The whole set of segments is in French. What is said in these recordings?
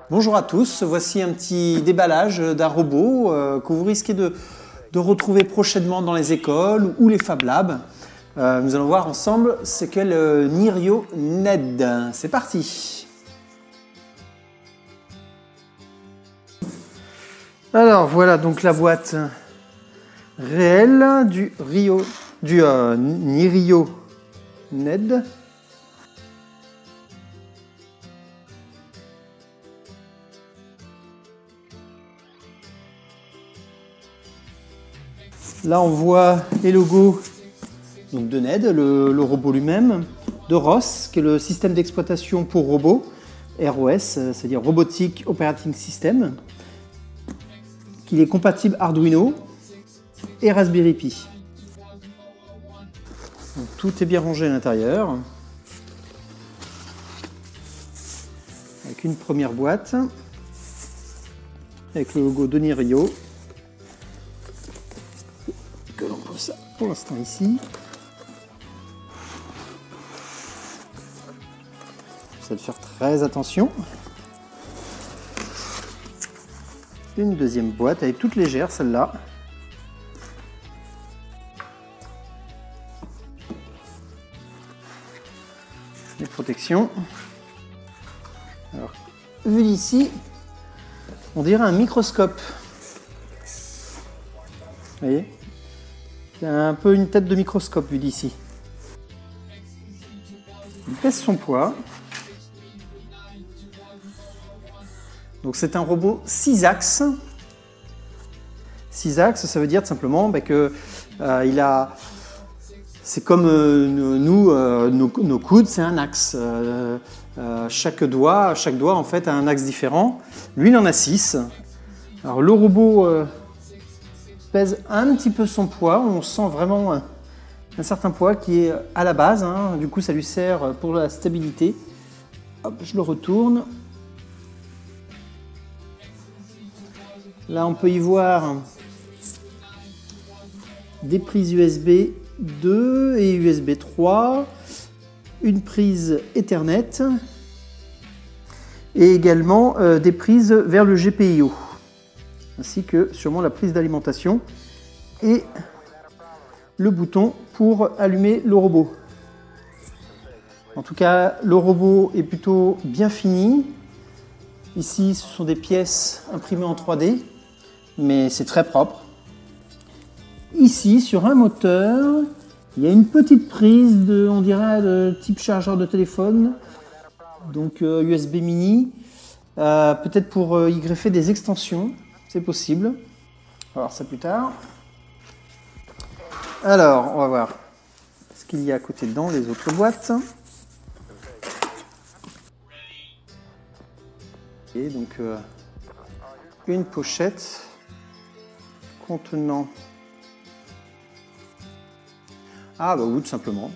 Bonjour à tous, voici un petit déballage d'un robot que vous risquez de retrouver prochainement dans les écoles ou les Fab Labs. Nous allons voir ensemble ce qu'est le Nirio Ned. C'est parti. Alors voilà donc la boîte réelle du Nirio Ned. Là, on voit les logos donc de Ned, le robot lui-même, de ROS, qui est le système d'exploitation pour robots, ROS, c'est-à-dire Robotic Operating System, qu'il est compatible Arduino et Raspberry Pi. Donc, tout est bien rangé à l'intérieur, avec une première boîte, avec le logo de Nirio. Que l'on pose ça pour l'instant ici. J'essaie de faire très attention. Une deuxième boîte, elle est toute légère celle-là. Les protections. Alors, vu d'ici, on dirait un microscope. Vous voyez ? C'est un peu une tête de microscope vu d'ici. Il pèse son poids. Donc c'est un robot 6 axes. 6 axes, ça veut dire tout simplement que c'est comme nos coudes, c'est un axe. Chaque doigt en fait a un axe différent. Lui, il en a 6. Alors le robot pèse un petit peu son poids, on sent vraiment un certain poids qui est à la base, hein. Du coup ça lui sert pour la stabilité. Hop, je le retourne. Là on peut y voir des prises USB 2 et USB 3, une prise Ethernet et également des prises vers le GPIO, ainsi que sûrement la prise d'alimentation et le bouton pour allumer le robot. En tout cas, le robot est plutôt bien fini. Ici, ce sont des pièces imprimées en 3D, mais c'est très propre. Ici, sur un moteur, il y a une petite prise on dirait, de type chargeur de téléphone, donc USB mini, peut-être pour y greffer des extensions. C'est possible. On va voir ça plus tard. Alors, on va voir ce qu'il y a à côté dans les autres boîtes. Et donc, une pochette contenant... Ah, bah oui, tout simplement.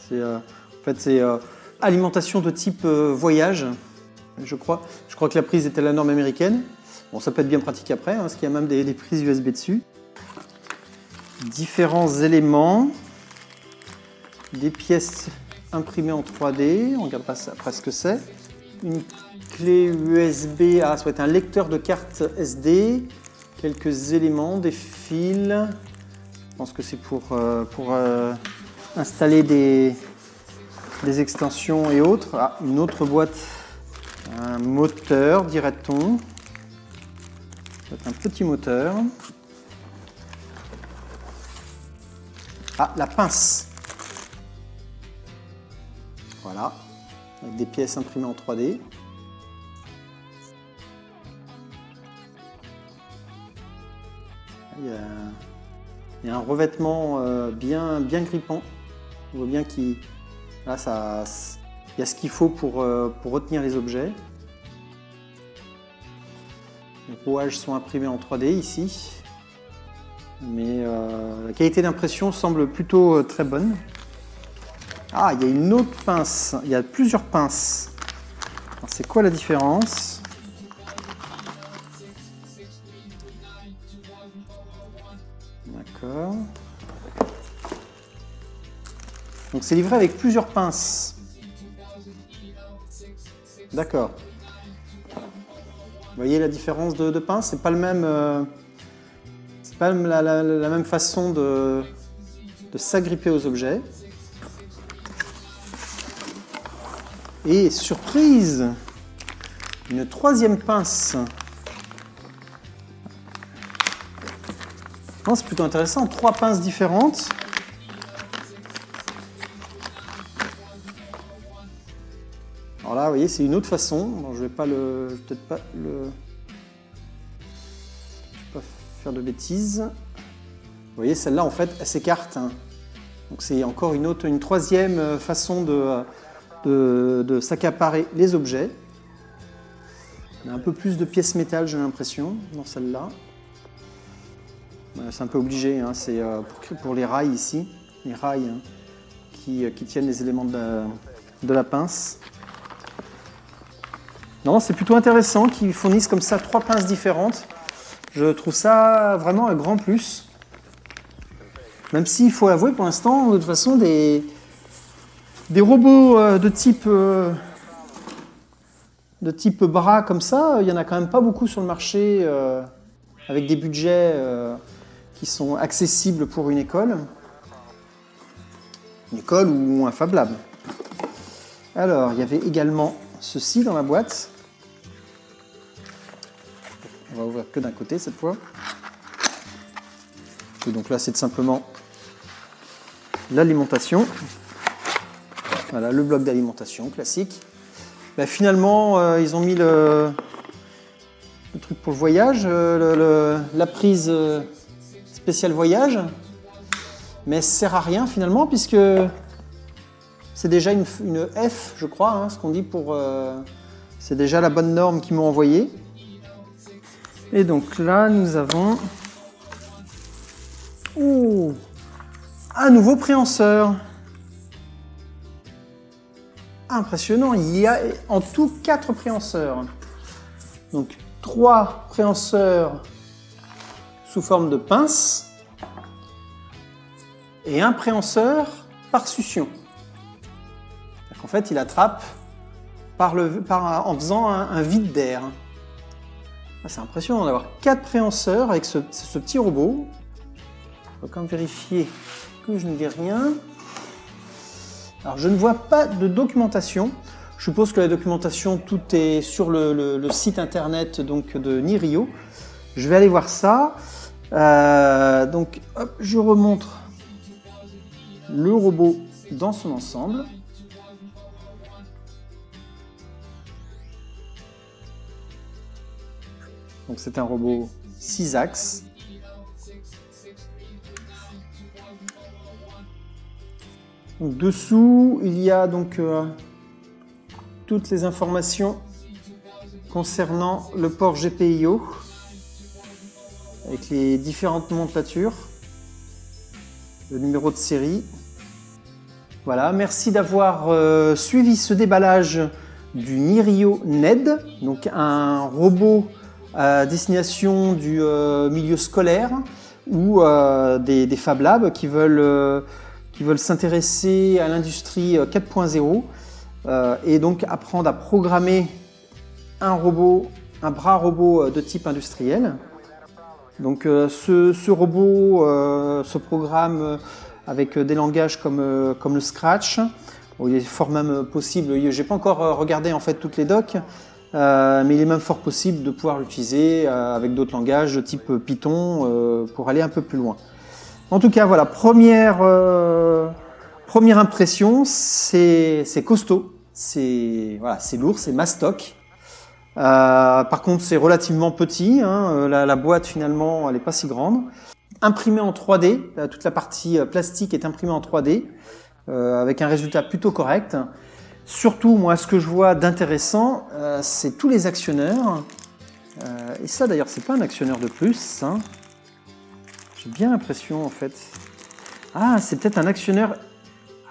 C'est, en fait, c'est alimentation de type voyage. Je crois que la prise est à la norme américaine. Bon, ça peut être bien pratique après, hein, parce qu'il y a même des prises USB dessus. Différents éléments. Des pièces imprimées en 3D. On regarde après ce que c'est. Une clé USB. Ah, ça va être un lecteur de carte SD. Quelques éléments, des fils. Je pense que c'est pour installer des extensions et autres. Ah, une autre boîte. Un moteur, dirait-on. C'est un petit moteur. Ah, la pince. Voilà. Avec des pièces imprimées en 3D. Il y a un revêtement bien grippant. On voit bien qu'il... Là, il y a ce qu'il faut pour retenir les objets. Les rouages sont imprimés en 3D ici, mais la qualité d'impression semble plutôt très bonne. Ah, il y a une autre pince, il y a plusieurs pinces. C'est quoi la différence? D'accord. Donc c'est livré avec plusieurs pinces. D'accord. Vous voyez la différence de pince? C'est pas le même, c'est pas la même façon de s'agripper aux objets. Et surprise, une troisième pince. Non, c'est plutôt intéressant. 3 pinces différentes. Alors là, vous voyez, c'est une autre façon. Bon, je vais pas peut-être pas le, je vais pas faire de bêtises. Vous voyez, celle-là, en fait, elle s'écarte. Hein. Donc c'est encore une troisième façon de s'accaparer les objets. On a un peu plus de pièces métal, j'ai l'impression, dans celle-là. C'est un peu obligé, hein. C'est pour les rails ici, les rails hein, qui tiennent les éléments de la pince. Non, c'est plutôt intéressant qu'ils fournissent comme ça 3 pinces différentes. Je trouve ça vraiment un grand plus. Même s'il faut avouer pour l'instant, de toute façon, des robots de type bras comme ça, il n'y en a quand même pas beaucoup sur le marché avec des budgets qui sont accessibles pour une école ou un Fab Lab. Alors, il y avait également ceci dans la boîte. On va ouvrir que d'un côté cette fois. Et donc là, c'est simplement l'alimentation. Voilà, le bloc d'alimentation classique. Ben, finalement, ils ont mis le truc pour le voyage, la prise spéciale voyage, mais ça sert à rien finalement puisque c'est déjà une F, je crois, hein, ce qu'on dit pour... c'est déjà la bonne norme qu'ils m'ont envoyée. Et donc là, nous avons un nouveau préhenseur. Impressionnant, il y a en tout 4 préhenseurs. Donc 3 préhenseurs sous forme de pince et un préhenseur par succion. En fait, il attrape en faisant un vide d'air. C'est impressionnant d'avoir 4 préhenseurs avec ce petit robot. On va quand même vérifier que je ne dis rien. Alors, je ne vois pas de documentation. Je suppose que la documentation, tout est sur le site internet donc, de Nirio. Je vais aller voir ça. Donc, hop, je remontre le robot dans son ensemble. Donc, c'est un robot 6 axes. Donc, dessous, il y a donc toutes les informations concernant le port GPIO avec les différentes nomenclatures, le numéro de série. Voilà, merci d'avoir suivi ce déballage du Nirio Ned, donc un robot à destination du milieu scolaire ou des Fab Labs qui veulent s'intéresser à l'industrie 4.0 et donc apprendre à programmer un bras robot de type industriel. Donc ce robot se programme avec des langages comme le Scratch. Bon, il est fort même possible, je n'ai pas encore regardé en fait toutes les docs, mais il est même fort possible de pouvoir l'utiliser avec d'autres langages de type Python pour aller un peu plus loin. En tout cas, voilà, première impression, c'est costaud, c'est lourd, c'est mastoc. Par contre, c'est relativement petit, hein, la boîte finalement, elle n'est pas si grande. Imprimé en 3D, toute la partie plastique est imprimée en 3D, avec un résultat plutôt correct. Surtout, moi, ce que je vois d'intéressant, c'est tous les actionneurs. Et ça, d'ailleurs, c'est pas un actionneur de plus, hein. J'ai bien l'impression, en fait. Ah, c'est peut-être un actionneur...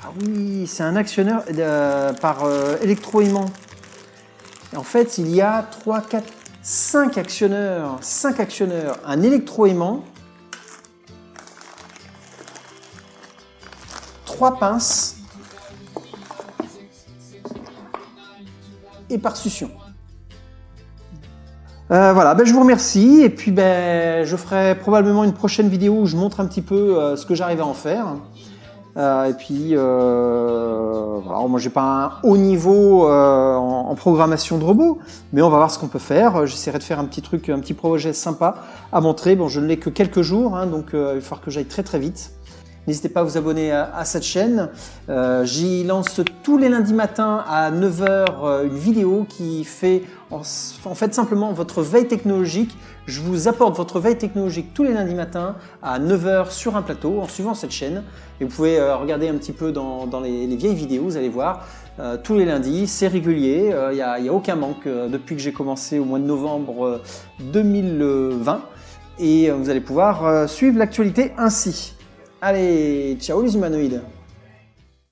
Ah oui, c'est un actionneur par électroaimant. Et en fait, il y a 3, 4, 5 actionneurs. 5 actionneurs. Un électroaimant. 3 pinces. et par succion. Voilà, ben, je vous remercie et puis ben, je ferai probablement une prochaine vidéo où je montre un petit peu ce que j'arrive à en faire. Et puis voilà, moi j'ai pas un haut niveau en programmation de robots, mais on va voir ce qu'on peut faire. J'essaierai de faire un petit truc, un petit projet sympa à montrer. Bon, je ne l'ai que quelques jours, hein, donc il va falloir que j'aille très très vite. N'hésitez pas à vous abonner à cette chaîne. J'y lance tous les lundis matins à 9 h une vidéo qui fait en fait simplement votre veille technologique. Je vous apporte votre veille technologique tous les lundis matins à 9 h sur un plateau en suivant cette chaîne. Et vous pouvez regarder un petit peu dans les vieilles vidéos, vous allez voir. Tous les lundis, c'est régulier, il n'y a aucun manque depuis que j'ai commencé au mois de novembre 2020. Et vous allez pouvoir suivre l'actualité ainsi. Allez, ciao les humanoïdes!